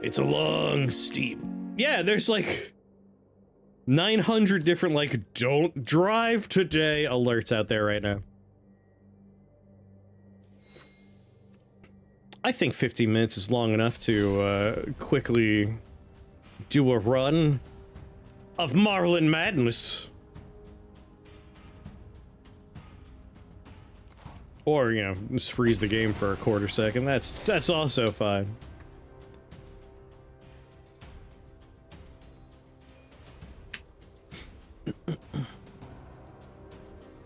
It's a long, steep... Yeah, there's like 900 different, like, don't drive today alerts out there right now. I think 15 minutes is long enough to quickly do a run of Marlin Madness. Or, you know, just freeze the game for a quarter second. That's also fine.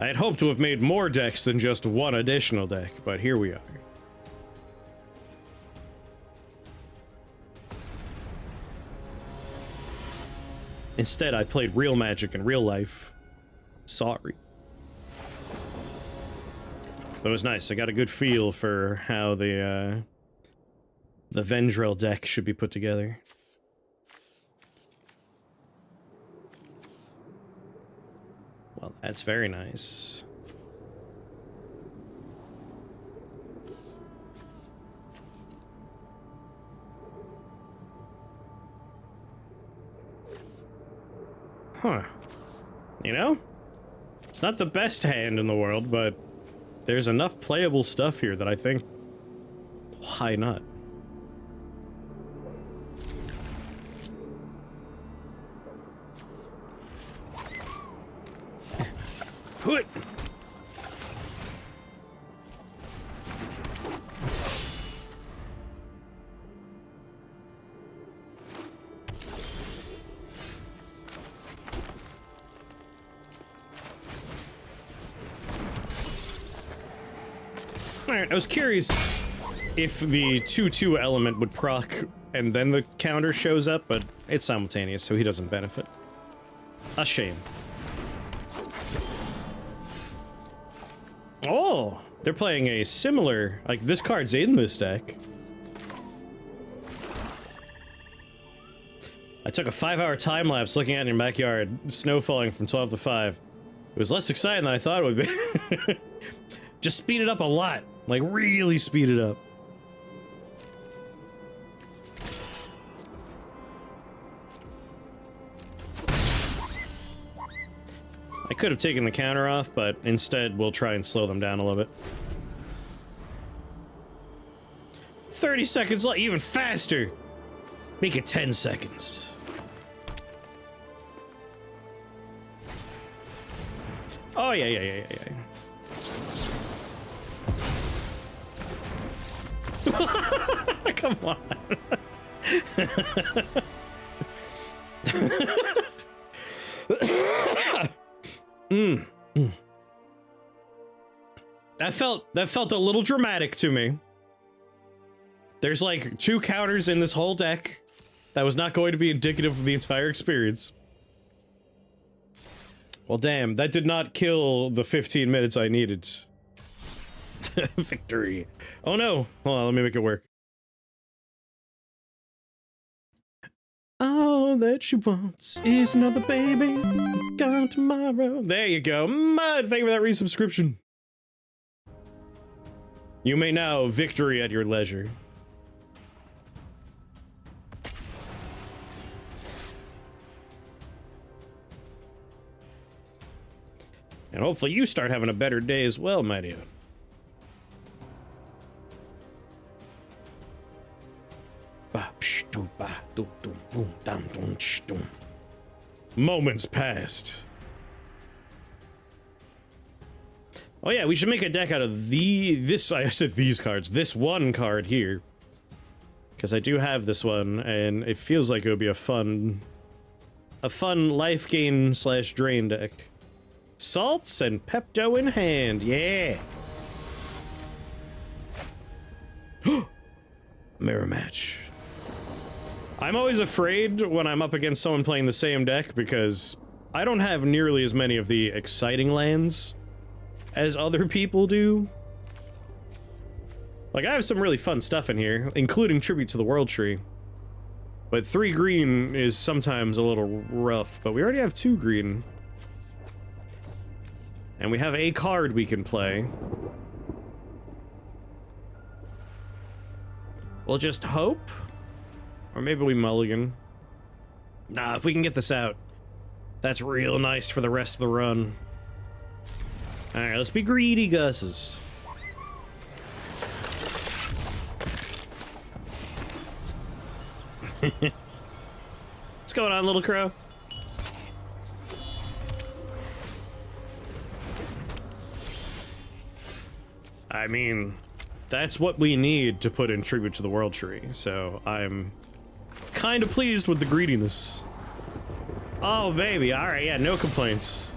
I had hoped to have made more decks than just one additional deck, but here we are. Instead, I played real Magic in real life. Sorry. But it was nice. I got a good feel for how the Vendrell deck should be put together. Well, that's very nice. Huh. You know? It's not the best hand in the world, but there's enough playable stuff here that I think, why not? Put. Alright, I was curious if the 2/2 element would proc and then the counter shows up, but it's simultaneous, so he doesn't benefit. A shame. Oh, they're playing a similar, like this card's in this deck. I took a 5-hour time lapse looking out in your backyard, snow falling from 12 to 5. It was less exciting than I thought it would be. Just speed it up a lot, like really speed it up. I could have taken the counter off, but instead we'll try and slow them down a little bit. 30 seconds, even faster! Make it 10 seconds. Oh, yeah. Come on. That felt a little dramatic to me. There's like 2 counters in this whole deck. That was not going to be indicative of the entire experience. Well, damn, that did not kill the 15 minutes I needed. Victory. Oh no. Hold on, let me make it work. All that she wants is another baby. Gone tomorrow. There you go. Mud, thank you for that resubscription. You may now victory at your leisure. And hopefully you start having a better day as well, my dear. Moments passed. Oh yeah, we should make a deck out of I said these cards. This one card here. Because I do have this one, and it feels like it would be a fun life gain / drain deck. Salts and Pepto in hand, yeah. Mirror match. I'm always afraid when I'm up against someone playing the same deck because I don't have nearly as many of the exciting lands as other people do. Like, I have some really fun stuff in here, including Tribute to the World Tree. But 3 green is sometimes a little rough, but we already have 2 green. And we have a card we can play. We'll just hope, Or maybe we mulligan. Nah, if we can get this out, that's real nice for the rest of the run. Alright, let's be greedy, Gusses. What's going on, little crow? I mean, that's what we need to put in Tribute to the World Tree, so I'm kind of pleased with the greediness. Oh, baby. Alright, yeah, no complaints.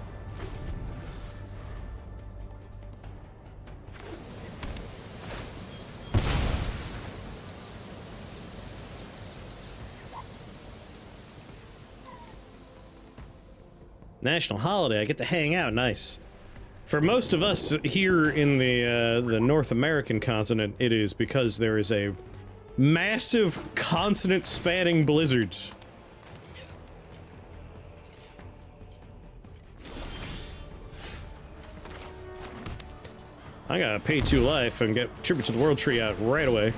National holiday, I get to hang out, nice. For most of us here in the North American continent, it is because there is a massive continent-spanning blizzard. I gotta pay 2 life and get Tribute to the World Tree out right away.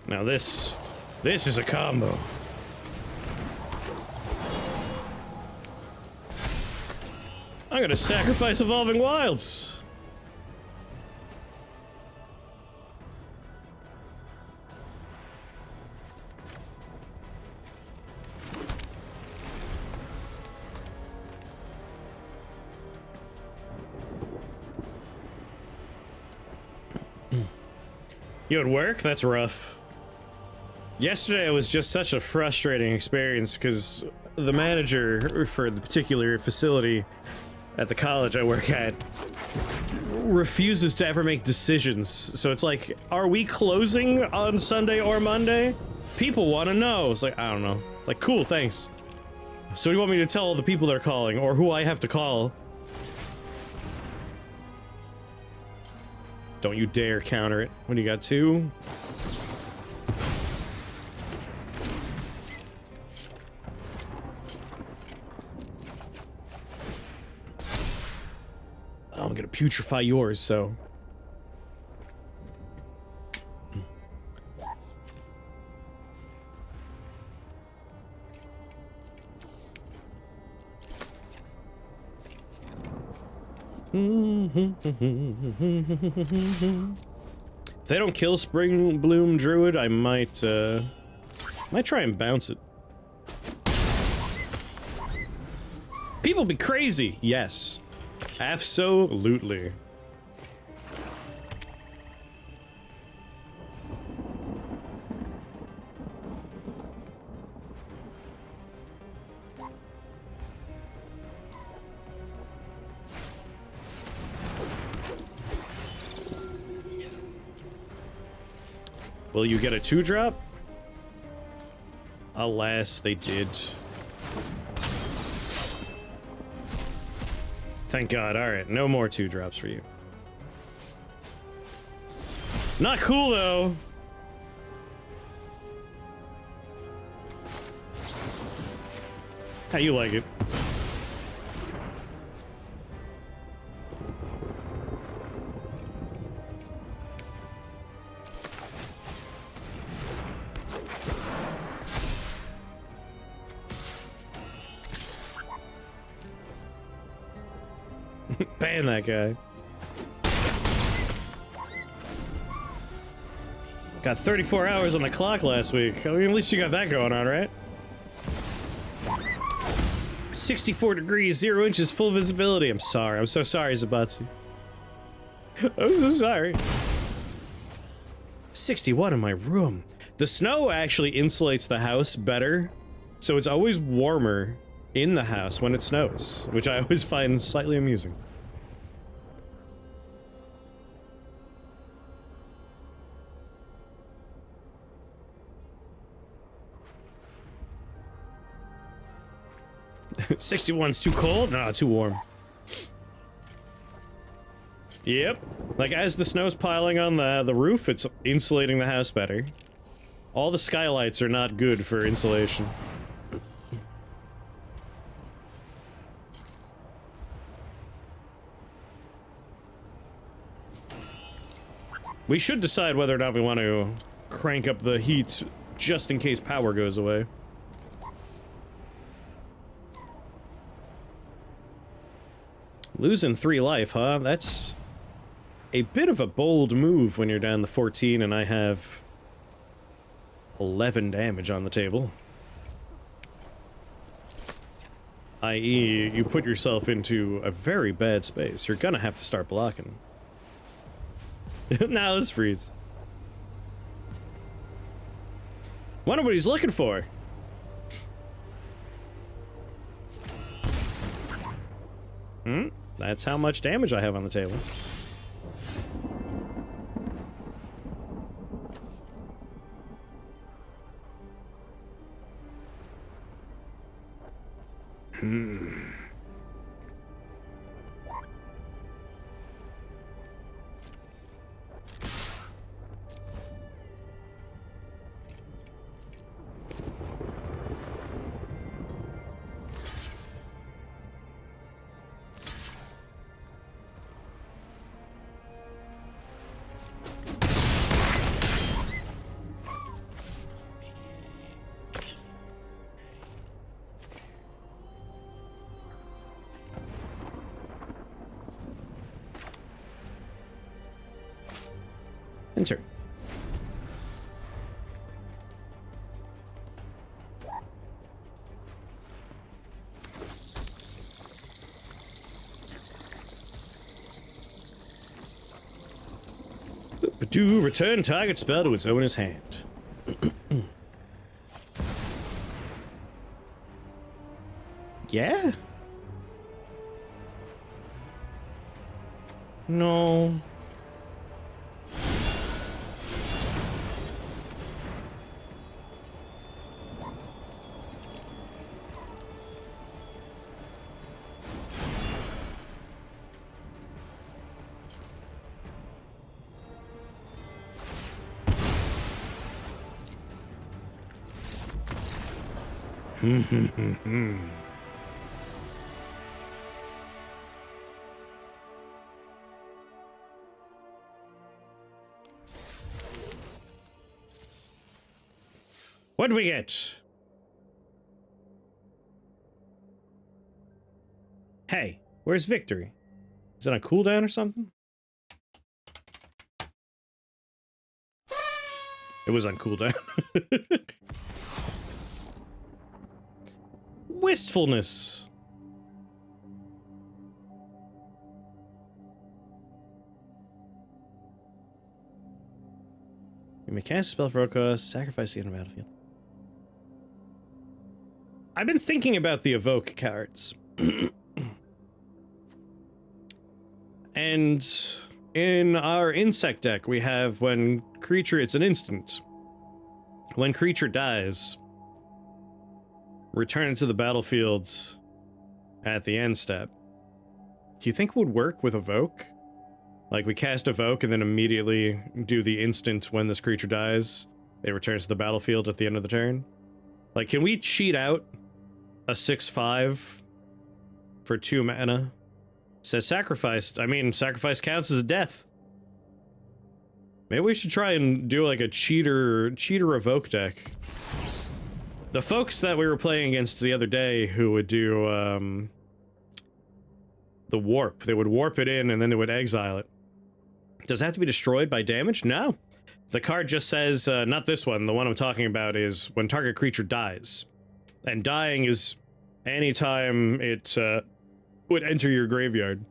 Now this is a combo. I'm gonna sacrifice Evolving Wilds. You at work? That's rough. Yesterday was just such a frustrating experience because the manager for the particular facility at the college I work at refuses to ever make decisions. So it's like, are we closing on Sunday or Monday? People want to know. It's like, I don't know. Like, cool, thanks. So you want me to tell all the people they're calling or who I have to call? Don't you dare counter it when you got 2. I'm gonna putrefy yours, so. If they don't kill Spring Bloom Druid, I might try and bounce it. People be crazy, yes. Absolutely. Will you get a 2-drop? Alas, they did. Thank God. Alright, no more 2-drops for you. Not cool, though. How you like it? Ban that guy. Got 34 hours on the clock last week. I mean, at least you got that going on, right? 64 degrees, 0 inches, full visibility. I'm sorry. I'm so sorry, Zabatsu. I'm so sorry. 61 in my room. The snow actually insulates the house better, so it's always warmer in the house when it snows, which I always find slightly amusing. '61's too cold? No, too warm. Yep. Like, as the snow's piling on the roof, it's insulating the house better. All the skylights are not good for insulation. We should decide whether or not we want to crank up the heat just in case power goes away. Losing 3 life, huh? That's a bit of a bold move when you're down to 14 and I have 11 damage on the table. I.e., you put yourself into a very bad space. You're gonna have to start blocking. Now let's freeze. Wonder what he's looking for. That's how much damage I have on the table. Enter. Do return target spell to its owner's hand. Yeah? No. What'd we get? Hey, where's Victory? Is it on cooldown or something? It was on cooldown. Wistfulness. You may cast a spell for Oka, sacrifice the end of the battlefield. I've been thinking about the evoke cards. And in our insect deck, we have when creature, it's an instant. When creature dies, return it to the battlefield at the end step. Do you think it would work with evoke? Like we cast evoke and then immediately do the instant when this creature dies, it returns to the battlefield at the end of the turn? Like, can we cheat out a 6/5 for 2 mana? Says sacrificed. I mean, sacrifice counts as a death. Maybe we should try and do like a cheater evoke deck. The folks that we were playing against the other day who would do the warp, they would warp it in and then they would exile it. Does it have to be destroyed by damage? No. The card just says, not this one, the one I'm talking about is when target creature dies. And dying is anytime it would enter your graveyard.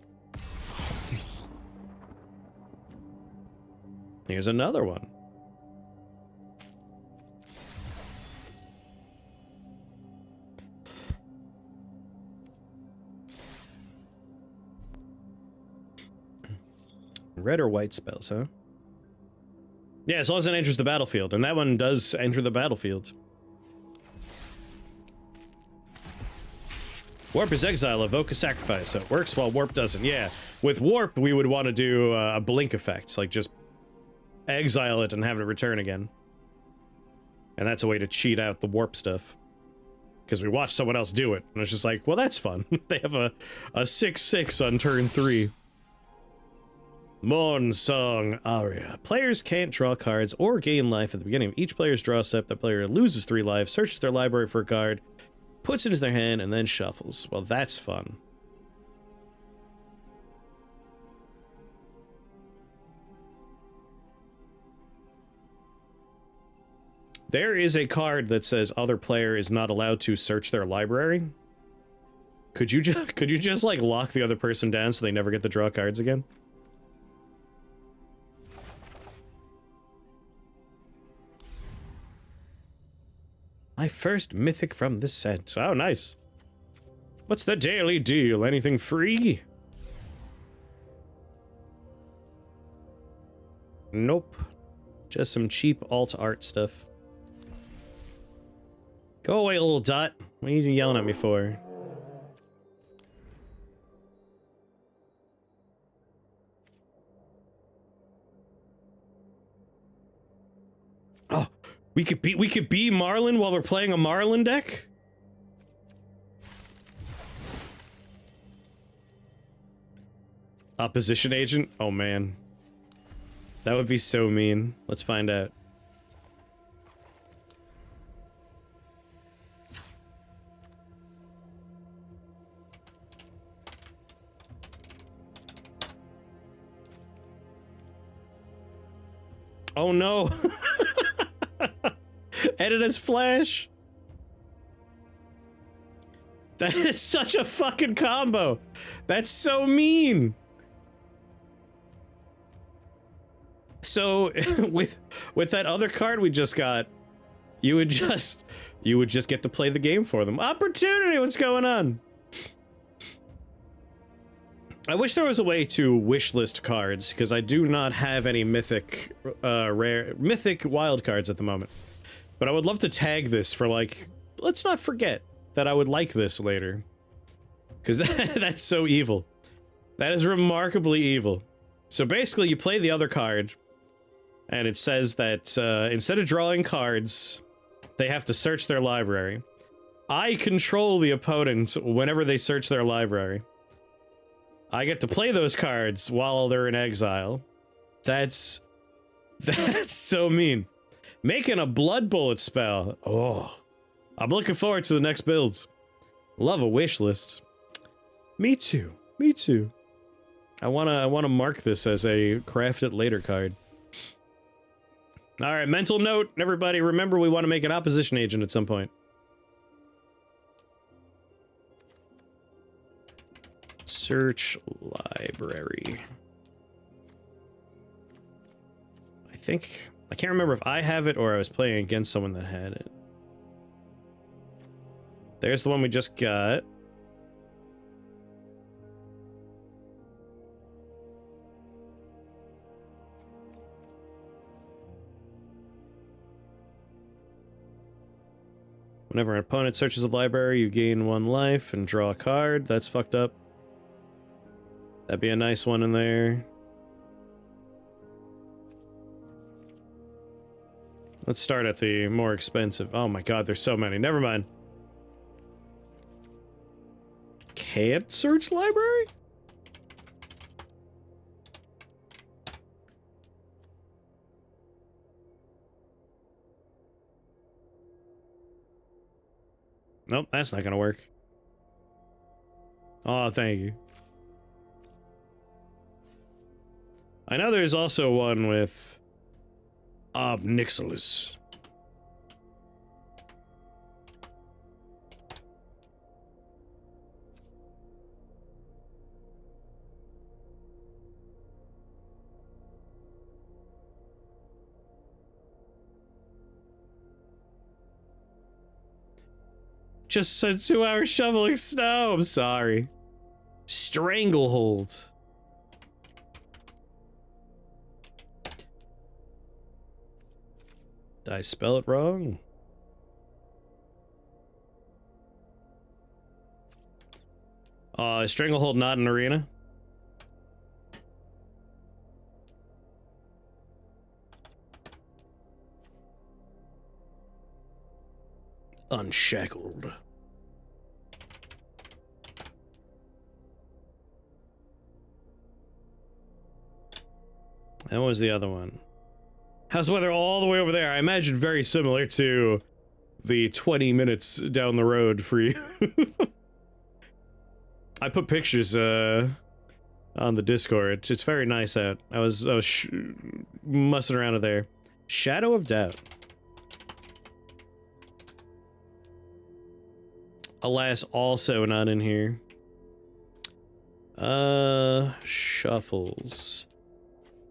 Here's another one. Red or white spells, huh? Yeah, as long as it enters the battlefield, and that one does enter the battlefield. Warp is exile, evoke a sacrifice, so it works while warp doesn't. Yeah, with warp, we would want to do a blink effect, like just exile it and have it return again. And that's a way to cheat out the warp stuff. Because we watched someone else do it, and it's just like, well, that's fun. They have a 6/6 on turn 3. Morn Song Aria. Players can't draw cards or gain life at the beginning of each player's draw step. The player loses 3 life, searches their library for a card, puts it into their hand, and then shuffles. Well, that's fun. There is a card that says other player is not allowed to search their library. Could you just like lock the other person down so they never get to draw cards again? My first mythic from this set. Oh, nice. What's the daily deal? Anything free? Nope. Just some cheap alt art stuff. Go away, little dot. What are you yelling at me for? Oh, we could be Marlin while we're playing a Marlin deck? Opposition agent? Oh man. That would be so mean. Let's find out. Oh no! Edit as Flash! That is such a fucking combo! That's so mean! So, with that other card we just got, you would just get to play the game for them. Opportunity! What's going on? I wish there was a way to wishlist cards, because I do not have any mythic, mythic wild cards at the moment. But I would love to tag this for, like, let's not forget that I would like this later. Because that's so evil. That is remarkably evil. So basically, you play the other card, and it says that instead of drawing cards, they have to search their library. I control the opponent whenever they search their library. I get to play those cards while they're in exile. That's so mean. Making a blood bullet spell. Oh, I'm looking forward to the next builds. Love a wish list. Me too. Me too. I wanna mark this as a craft it later card. All right, mental note, everybody. Remember, we want to make an opposition agent at some point. Search library. I can't remember if I have it or I was playing against someone that had it. There's the one we just got. Whenever an opponent searches a library, you gain 1 life and draw a card. That's fucked up. That'd be a nice one in there. Let's start at the more expensive. Oh my god, there's so many. Never mind. Can't search library? Nope, that's not gonna work. Oh, thank you. I know there's also one with Obnixilis. Just a 2-hour shoveling snow. I'm sorry. Stranglehold. Did I spell it wrong? Is Stranglehold not an arena? Unshackled. And what was the other one? How's the weather all the way over there? I imagine very similar to the 20 minutes down the road for you. I put pictures on the Discord. It's very nice out. I was mussing around there. Shadow of Doubt. Alas, also not in here. Shuffles.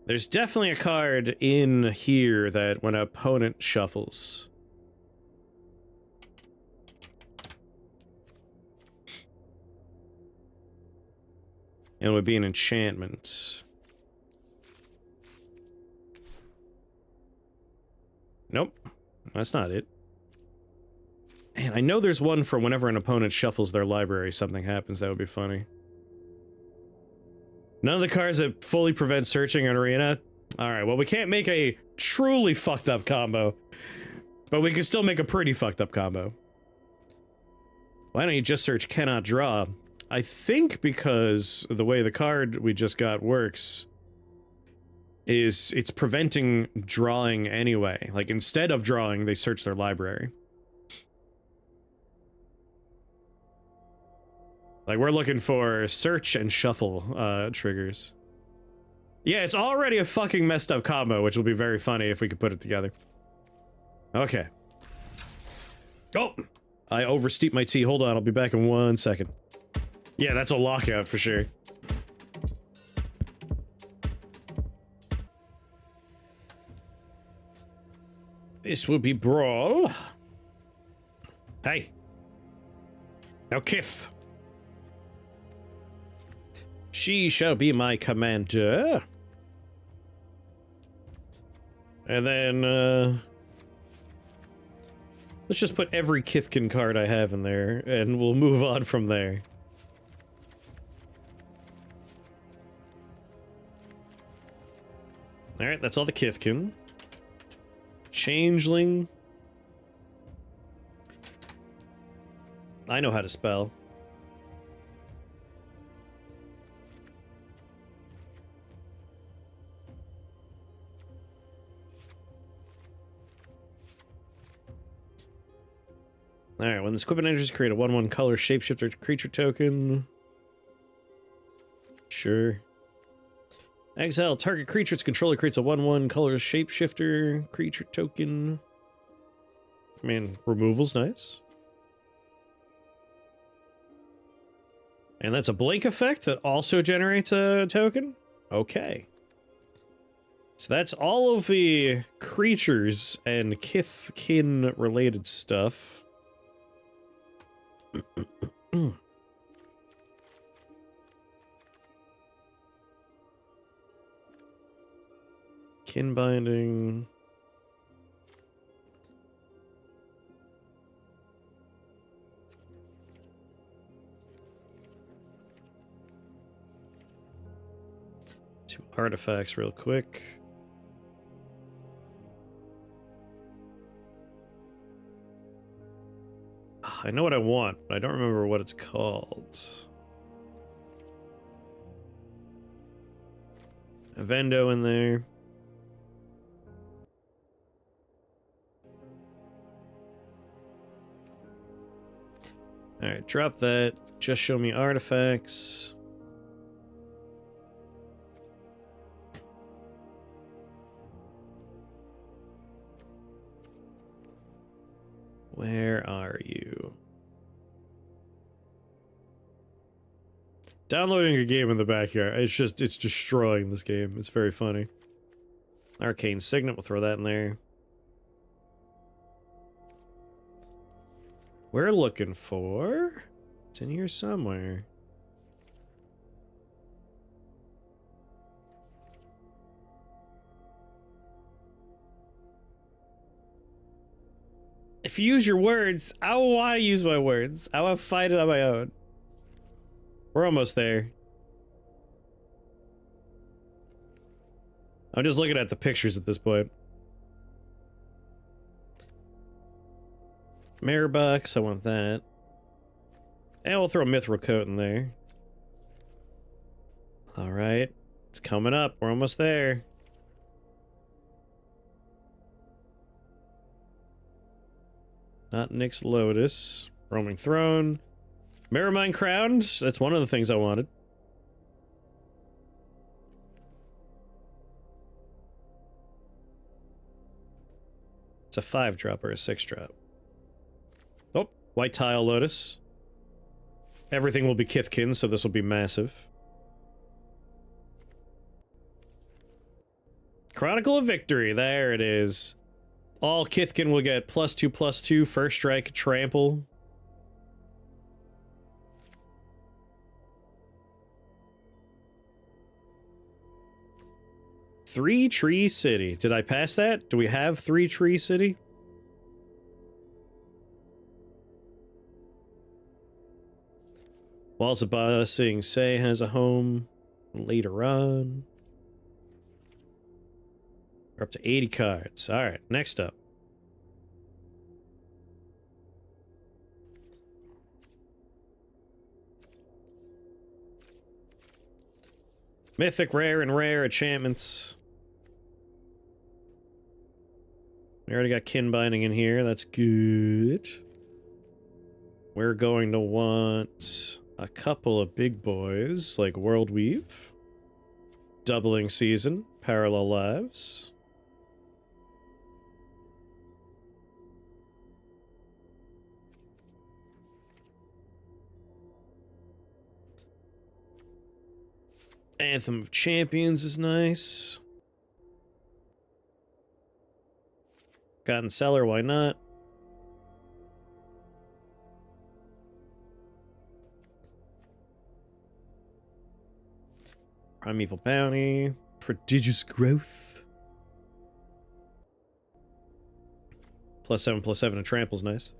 There's definitely a card in here that when an opponent shuffles. It would be an enchantment. Nope, that's not it. Man, I know there's one for whenever an opponent shuffles their library, something happens. That would be funny. None of the cards that fully prevent searching an arena. Alright, well, we can't make a truly fucked up combo. But we can still make a pretty fucked up combo. Why don't you just search cannot draw? I think because the way the card we just got works is it's preventing drawing anyway. Like, instead of drawing, they search their library. Like, we're looking for search and shuffle triggers. Yeah, it's already a fucking messed up combo, which will be very funny if we could put it together. Okay. Oh! I oversteeped my tea. Hold on, I'll be back in 1 second. Yeah, that's a lockout for sure. This will be Brawl. Hey. Now, KITH. She shall be my commander. And then, let's just put every Kithkin card I have in there, and we'll move on from there. Alright, that's all the Kithkin. Changeling. I know how to spell. Alright, when this equipment enters, create a 1/1 color shapeshifter creature token. Sure. Exile target creature its controller creates a 1/1 color shapeshifter creature token. I mean, removal's nice. And that's a blink effect that also generates a token? Okay. So that's all of the creatures and Kithkin related stuff. Kin binding. Two artifacts real quick. I know what I want, but I don't remember what it's called. A Vendo in there. Alright, drop that. Just show me artifacts. Where are you? Downloading a game in the backyard. It's destroying this game. It's very funny. Arcane Signet, we'll throw that in there. We're looking for... It's in here somewhere. If you use your words, I want to use my words. I want to find it on my own. We're almost there. I'm just looking at the pictures at this point. Mare box, I want that. And we'll throw a mithril coat in there. Alright. It's coming up. We're almost there. Not Nyx Lotus. Roaming Throne. Mirrormine Crowned. That's one of the things I wanted. It's a 5-drop or a 6-drop. Oh, White Tile Lotus. Everything will be Kithkin, so this will be massive. Chronicle of Victory. There it is. All Kithkin will get +2/+2, first strike, trample. Three Tree City. Did I pass that? Do we have 3 Tree City? Walls of Bossing Say has a home later on. We're up to 80 cards. Alright, next up. Mythic, rare, and rare enchantments. We already got kin binding in here. That's good. We're going to want a couple of big boys, like World Weave. Doubling Season. Parallel Lives. Anthem of Champions is nice. Forgotten Cellar, why not? Primeval Bounty. Prodigious Growth. +7/+7 and Trample's nice.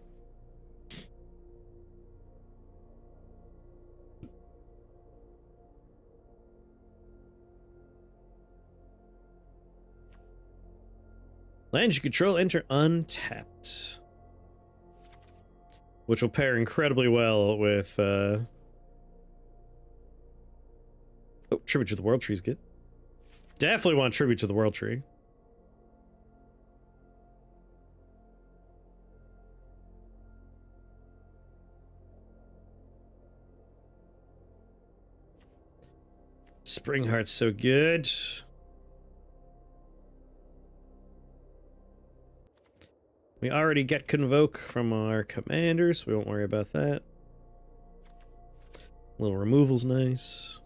Lands you control enter untapped. Which will pair incredibly well with, Oh, Tribute to the World Tree is good. Definitely want Tribute to the World Tree. Springheart's so good. We already get Convoke from our commanders, so we won't worry about that. A little removal's nice.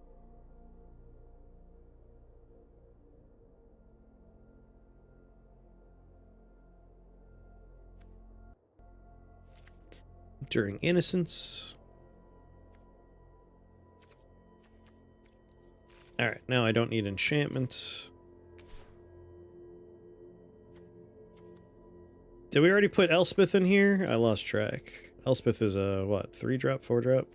During Innocence. Alright, now I don't need enchantments. Did we already put Elspeth in here? I lost track. Elspeth is a, what, 3-drop, 4-drop?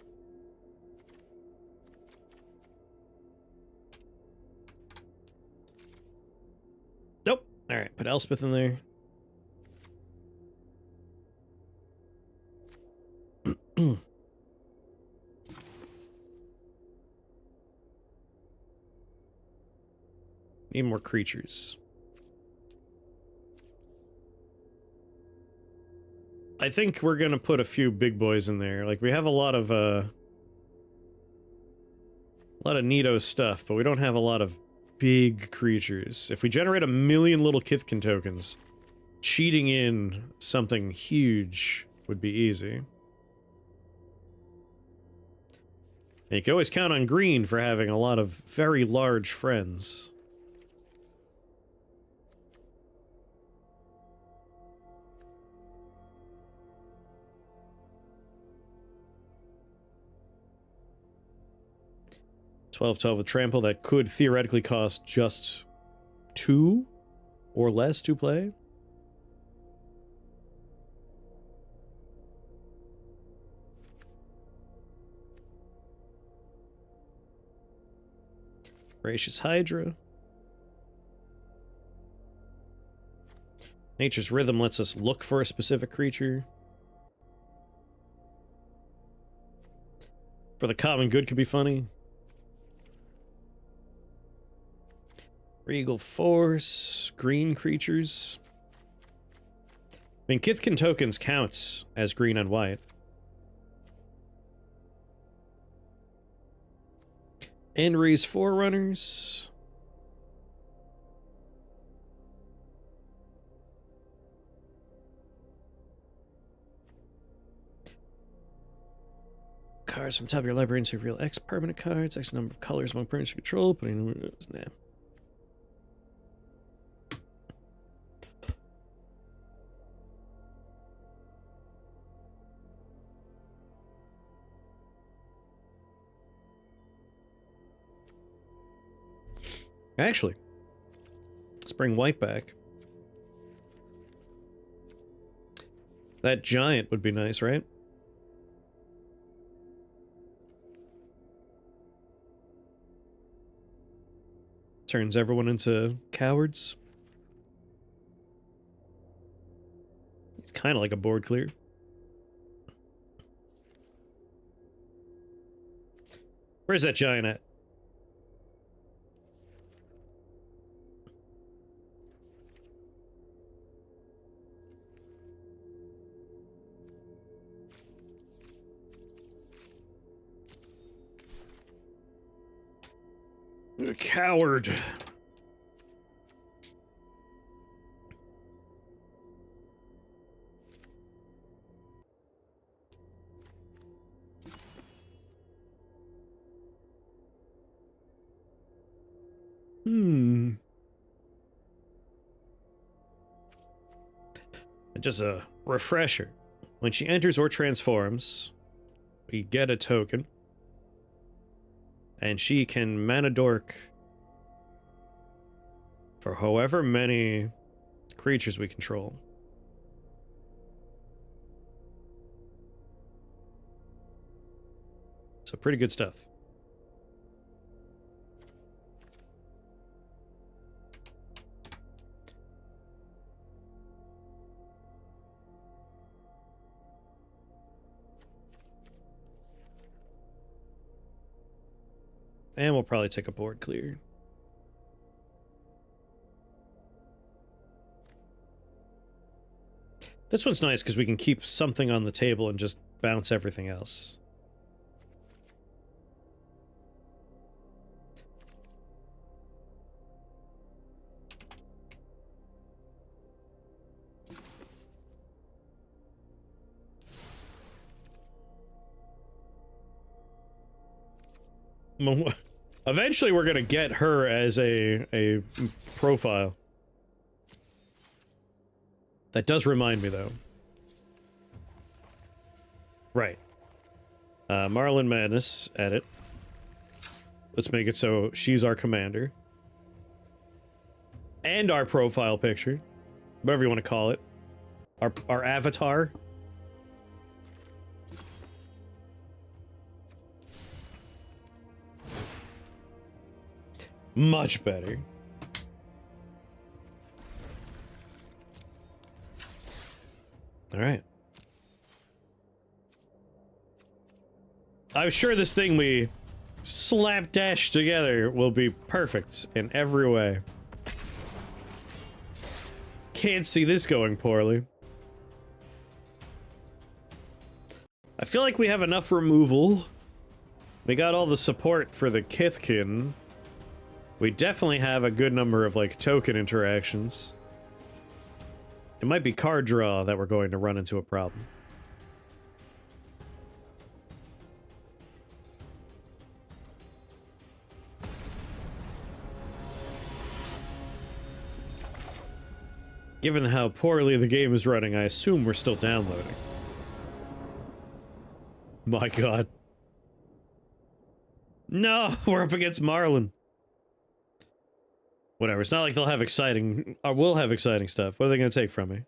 Nope. Alright, put Elspeth in there. Need more creatures. I think we're gonna put a few big boys in there. Like, we have a lot of neato stuff, but we don't have a lot of big creatures. If we generate 1,000,000 little Kithkin tokens, cheating in something huge would be easy. And you can always count on green for having a lot of very large friends. $12/12 with Trample that could theoretically cost just 2 or less to play. Voracious Hydra. Nature's Rhythm lets us look for a specific creature. For the common good could be funny. Regal Force, green creatures. I mean, Kithkin tokens counts as green and white. Enry's Forerunners. Cards from the top of your library and reveal X permanent cards, X number of colors among permanents you control, putting nah. Actually, let's bring white back. That giant would be nice, right? Turns everyone into cowards. It's kind of like a board clear. Where's that giant at? A coward. Just a refresher. When she enters or transforms, we get a token. And she can mana dork for however many creatures we control. So pretty good stuff. And we'll probably take a board clear. This one's nice because we can keep something on the table and just bounce everything else. Eventually we're gonna get her as a profile. That does remind me though. Right. Marlin Madness, edit. Let's make it so she's our commander. And our profile picture. Whatever you want to call it. Our avatar. Much better. All right. I'm sure this thing we slapdash together will be perfect in every way. Can't see this going poorly. I feel like we have enough removal. We got all the support for the Kithkin. We definitely have a good number of, like, token interactions. It might be card draw that we're going to run into a problem. Given how poorly the game is running, I assume we're still downloading. My god. No, we're up against Marlin. Whatever, it's not like they'll have exciting, or we'll have exciting stuff. What are they gonna take from me?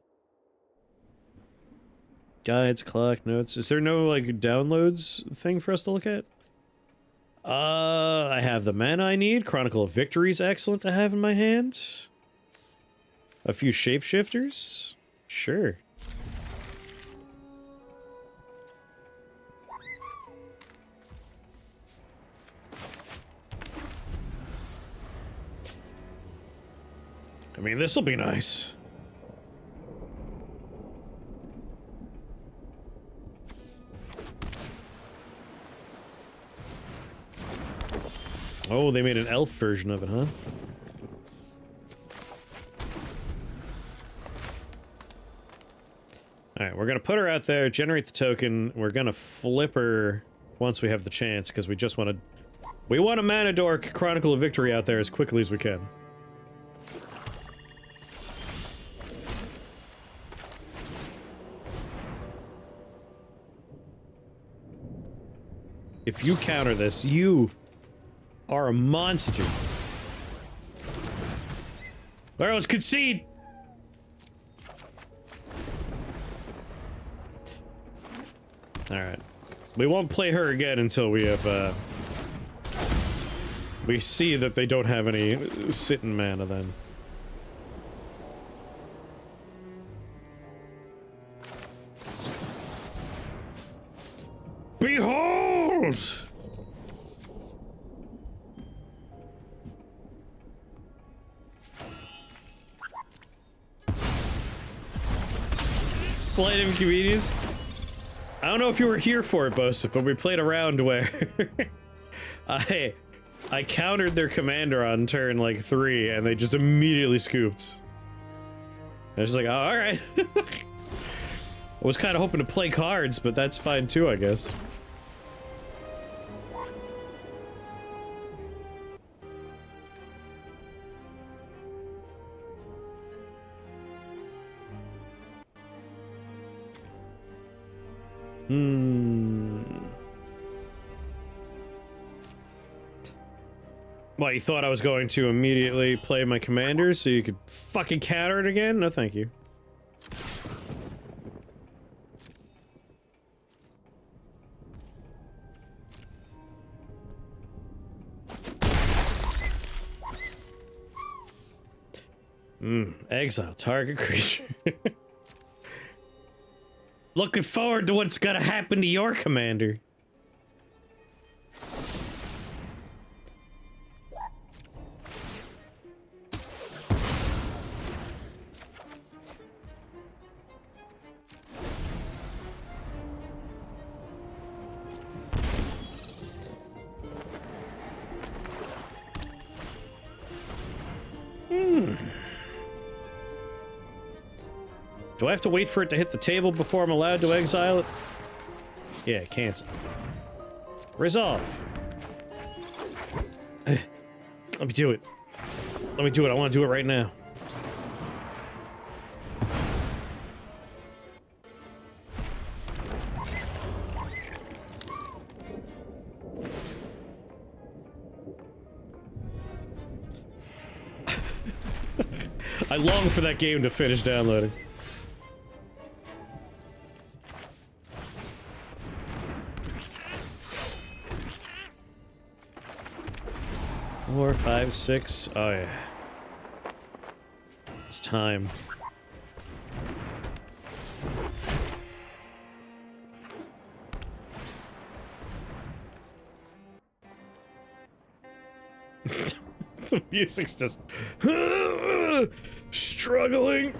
Guides, clock, notes. Is there no, like, downloads thing for us to look at? I have the mana I need. Chronicle of Victory's excellent to have in my hand. A few shapeshifters? Sure. mean, this'll be nice. Oh, they made an elf version of it, huh? Alright, we're gonna put her out there, generate the token, we're gonna flip her once we have the chance, because we just want to... We want a mana dork Chronicle of Victory out there as quickly as we can. If you counter this, you are a monster. Alright, let's concede! Alright. We won't play her again until we have, we see that they don't have any sitting mana then. Behold! Slight inconvenience. I don't know if you were here for it, Bosif, but we played a round where I countered their commander on turn like 3 and they just immediately scooped. I was just like, oh, alright. I was kind of hoping to play cards, but that's fine too, I guess. What, you thought I was going to immediately play my commander so you could fucking counter it again? No, thank you. Exile target creature. Looking forward to what's gonna happen to your commander. Do I have to wait for it to hit the table before I'm allowed to exile it? Yeah, cancel. Resolve. Let me do it. Let me do it. I want to do it right now. I long for that game to finish downloading. Four, 5, 6. Oh yeah. It's time. The music's just struggling.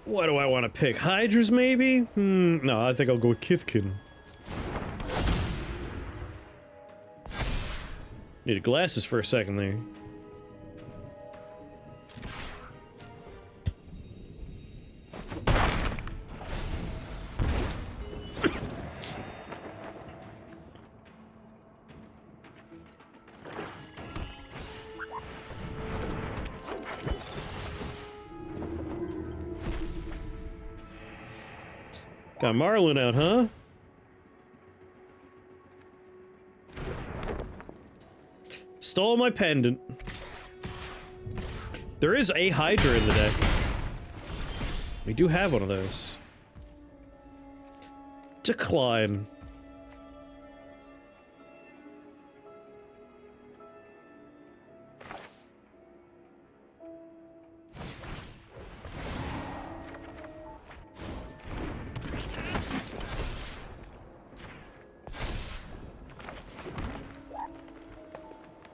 What do I want to pick? Hydras, maybe? No, I think I'll go with KITH. Needed glasses for a second there. Got Marlin out, huh? Stole my pendant. There is a Hydra in the deck. We do have one of those. Decline.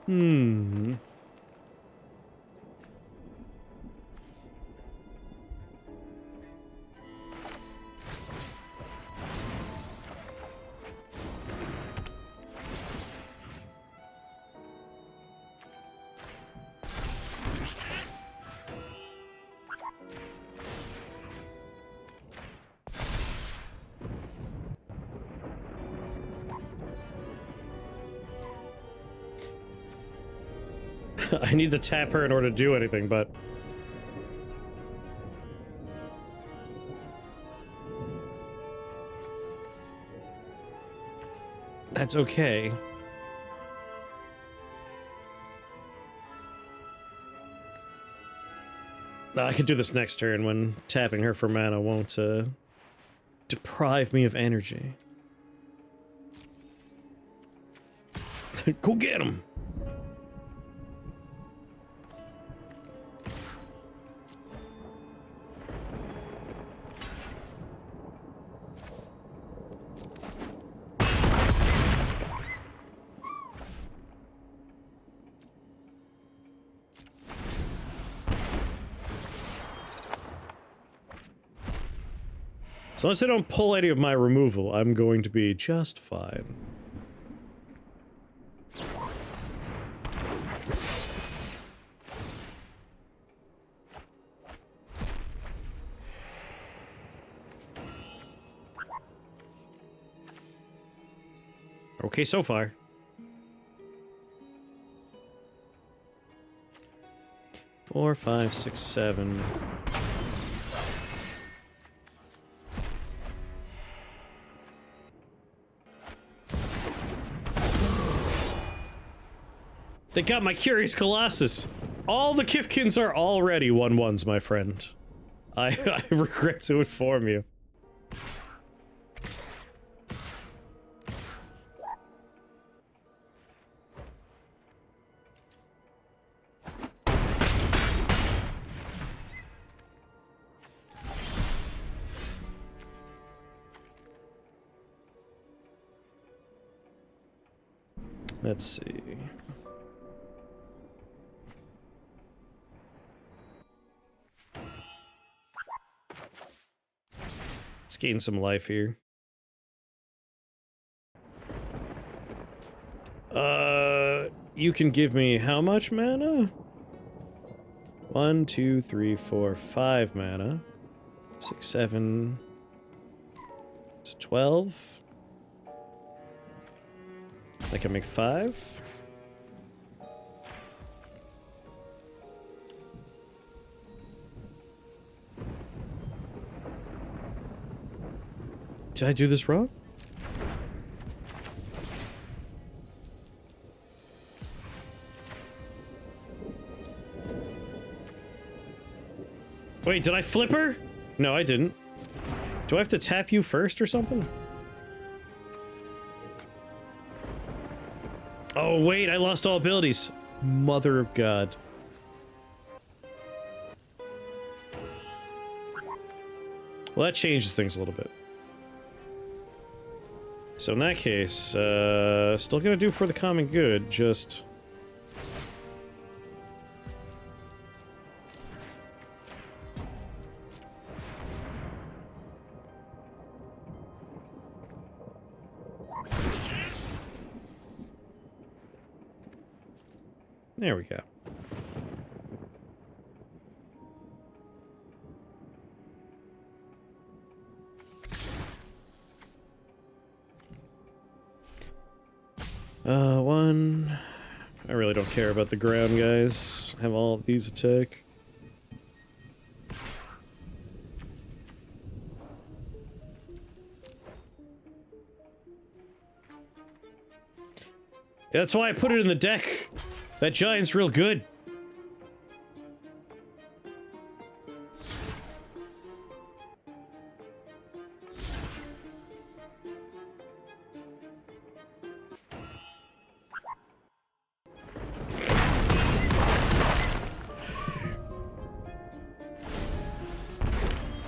Hmm. I need to tap her in order to do anything, but... that's okay. I could do this next turn when tapping her for mana won't, deprive me of energy. Go get him! So unless I don't pull any of my removal, I'm going to be just fine. Okay, so far. Four, five, six, seven. They got my Curious Colossus. All the Kithkins are already 1/1s, my friend. I regret to inform you. Let's see. Let's gain some life here. You can give me how much mana? 1, 2, 3, 4, 5 mana. 6, 7. It's 12. I can make 5. Did I do this wrong? Wait, did I flip her? No, I didn't. Do I have to tap you first or something? Oh, wait, I lost all abilities. Mother of God. Well, that changes things a little bit. So in that case, still gonna do for the common good, just... there we go. One. I really don't care about the ground, guys. Have all of these attack. Yeah, that's why I put it in the deck. That giant's real good.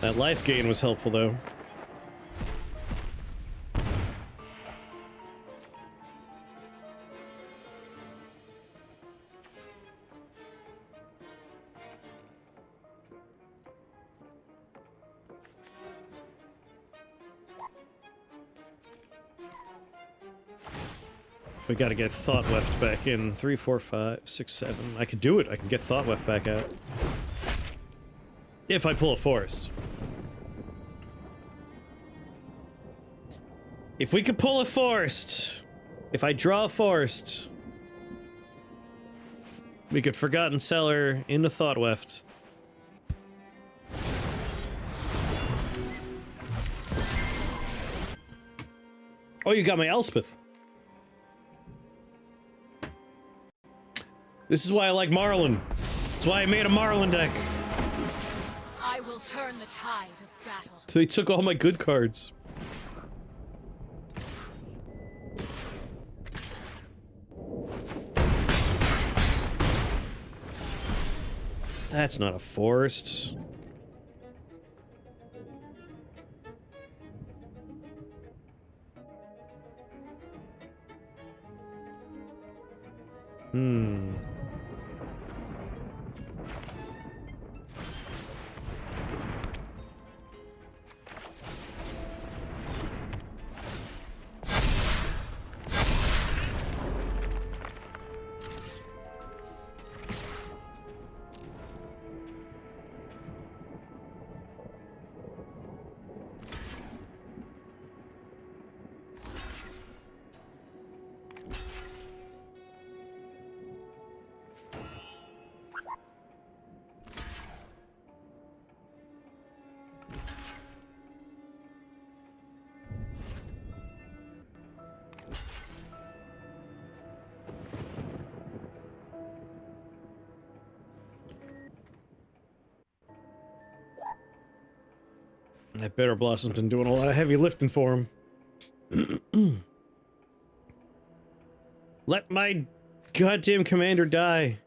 That life gain was helpful, though. We gotta get Thought Weft back in. 3, 4, 5, 6, 7. I could do it. I can get Thought Weft back out. If I pull a forest. If we could pull a forest. If I draw a forest. We could Forgotten Cellar into Thought Weft. Oh, you got my Elspeth. This is why I like Marlin. That's why I made a Marlin deck. I will turn the tide of battle. They took all my good cards. That's not a forest. That Bitter Blossom's been doing a lot of heavy lifting for him. Let my goddamn commander die.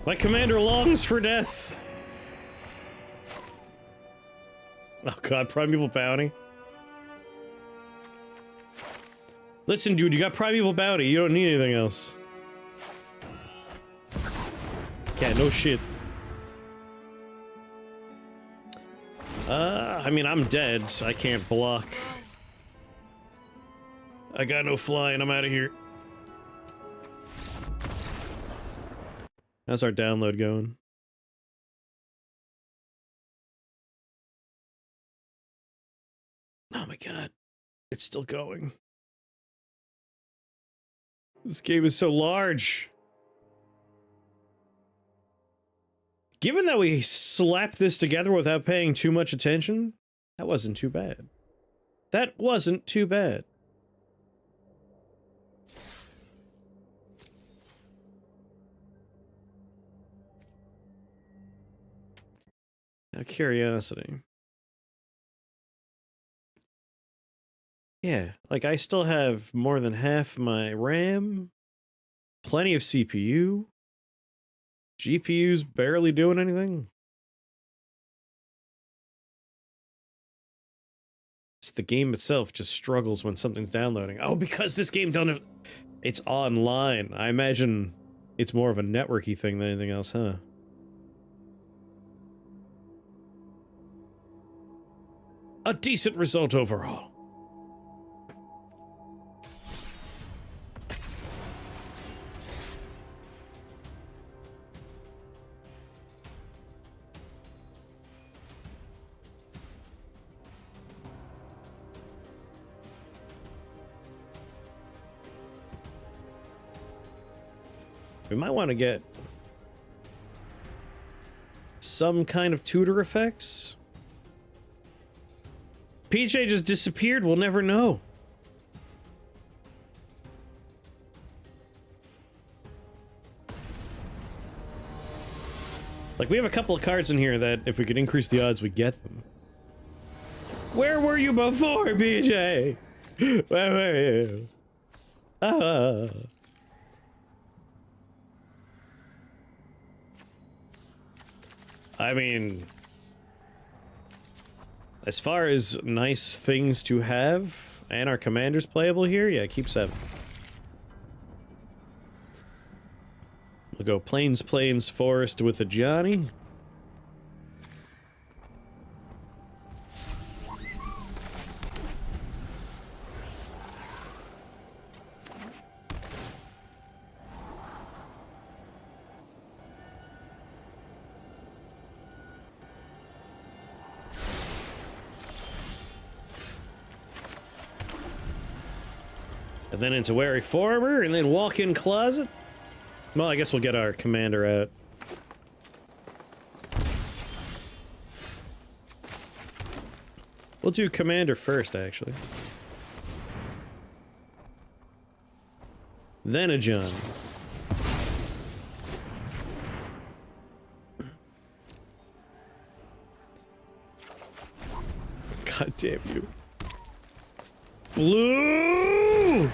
My commander longs for death. Oh god, Primeval Bounty. Listen, dude, you got Primeval Bounty. You don't need anything else. Yeah, no shit. I mean, I'm dead, so I can't block. I got no flying, I'm out of here. How's our download going? Oh my god. It's still going. This game is so large. Given that we slapped this together without paying too much attention, that wasn't too bad. That wasn't too bad. Out of curiosity. Yeah, like I still have more than half my RAM, plenty of CPU, GPU's barely doing anything. It's the game itself just struggles when something's downloading. Oh, because this game doesn't... It's online. I imagine it's more of a networky thing than anything else, huh? A decent result overall. We might want to get some kind of tutor effects. PJ just disappeared, we'll never know. Like, we have a couple of cards in here that, if we could increase the odds, we get them. Where were you before, PJ? Where were you? I mean, as far as nice things to have, And our commander's playable here? Yeah, keep 7. We'll go Plains, Forest with a Johnny. And then into Wary Farmer, and then Walk-in Closet. Well, I guess we'll get our commander out. We'll do commander first, actually. Then a John. God damn you. Blue!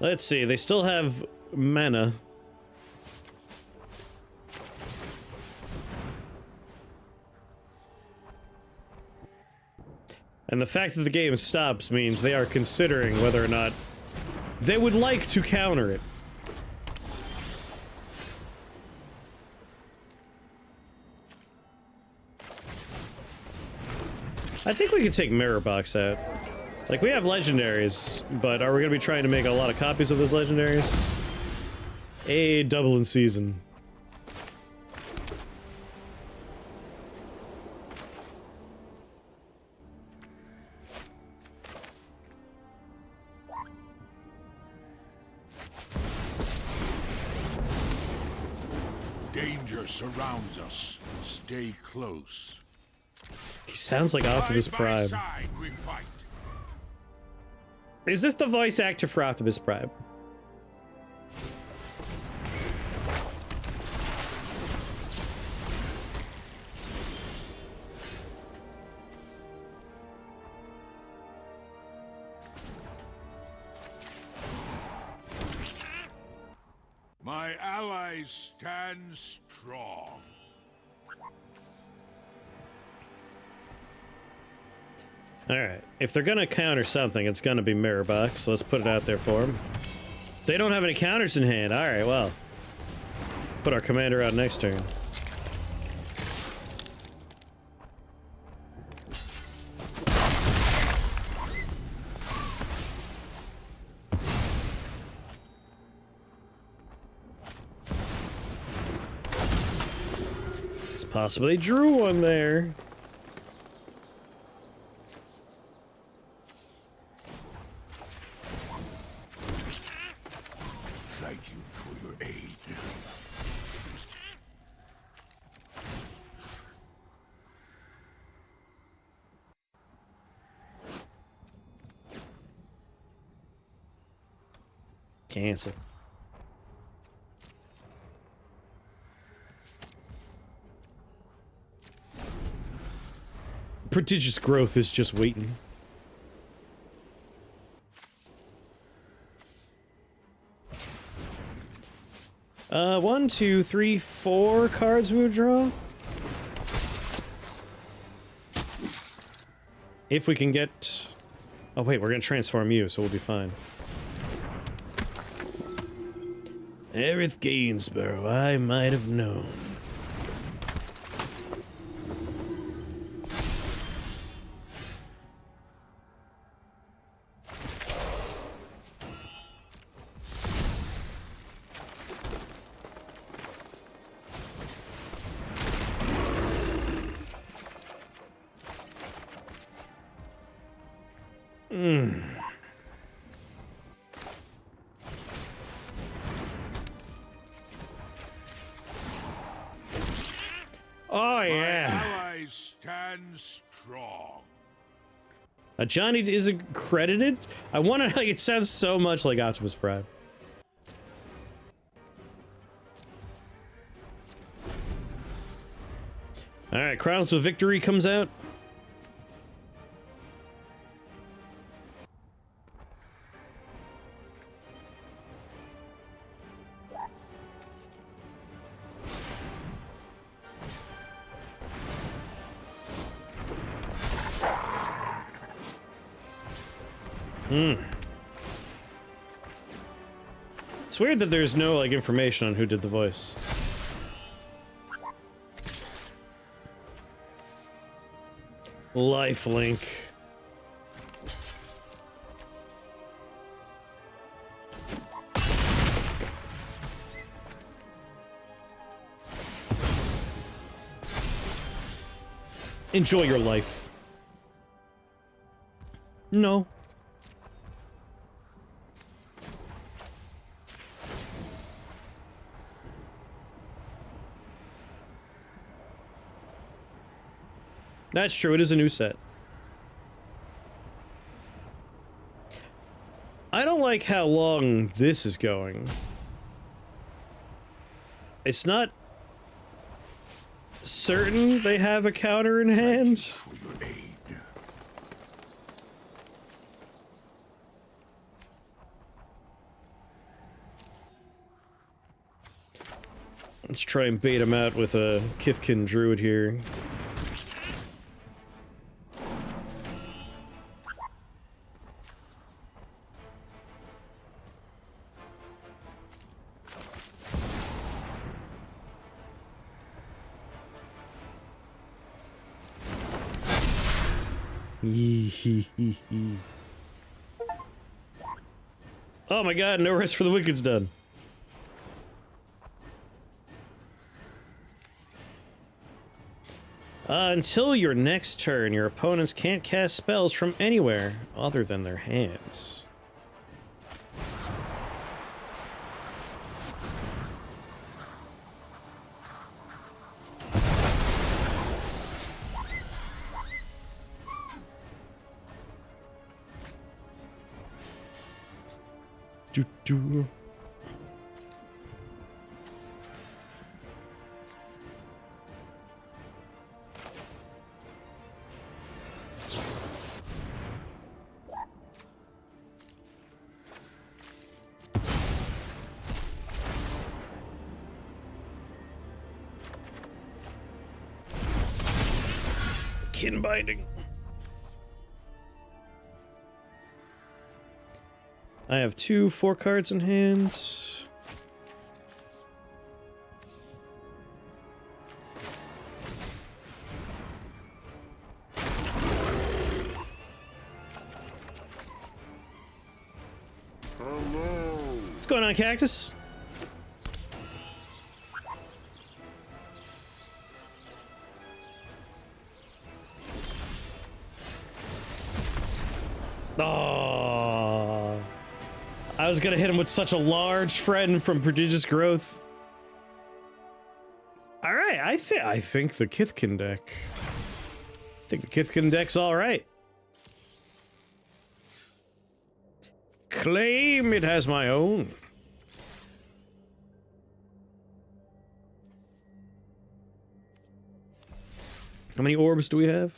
Let's see, they still have mana. And the fact that the game stops means they are considering whether or not they would like to counter it. I think we could take Mirror Box out. Like, we have legendaries, but are we gonna be trying to make a lot of copies of those legendaries? A double in season. Danger surrounds us. Stay close. He sounds like Optimus Prime. Side we fight. Is this the voice actor for Optimus Prime? My allies stand strong. Alright, if they're gonna counter something, it's gonna be Mirror Box, so let's put it out there for them. They don't have any counters in hand, alright, well. Put our commander out next turn. It's possible they drew one there. Thank you for your aid. Cancel. Prodigious growth is just waiting. One, two, three, 4 cards we would draw. If we can get... Oh wait, we're gonna transform you, so we'll be fine. Aerith Gainsborough, I might have known. Oh yeah. My allies stand strong. Johnny isn't credited? I wonder, like, it sounds so much like Optimus Prime. Alright, Chronicles of Victory comes out. It's weird that there's no, like, information on who did the voice. Lifelink. Enjoy your life. No. That's true, it is a new set. I don't like how long this is going. It's not certain they have a counter in hand. For your aid. Let's try and bait him out with a Kithkin druid here. Oh my god, no rest for the wicked's done. Until your next turn, your opponents can't cast spells from anywhere other than their hands. Do. Kin binding. I have 4 cards in hand. What's going on, Cactus? Oh, I was gonna hit him with such a large friend from Prodigious Growth. All right, I think the Kithkin deck. I think the Kithkin deck's all right. Claim it as my own. How many orbs do we have?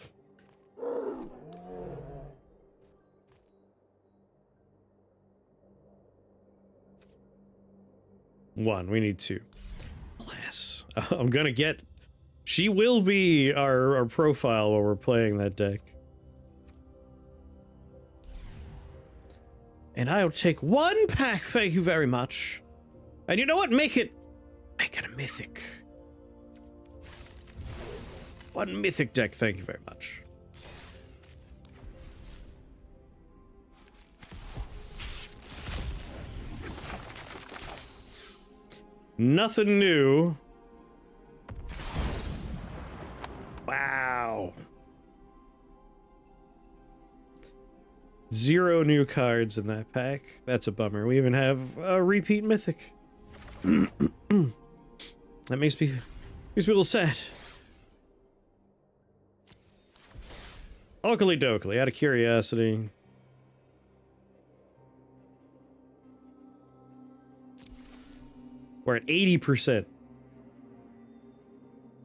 One. We need 2. Alas. I'm gonna get... She will be our profile while we're playing that deck. And I'll take 1 pack, thank you very much. And you know what? Make it a mythic. 1 mythic deck, thank you very much. Nothing new. Wow. 0 new cards in that pack. That's a bummer. We even have a repeat mythic. That makes me a little sad. Oakley Dokley, out of curiosity. We're at 80%.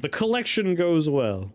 The collection goes well.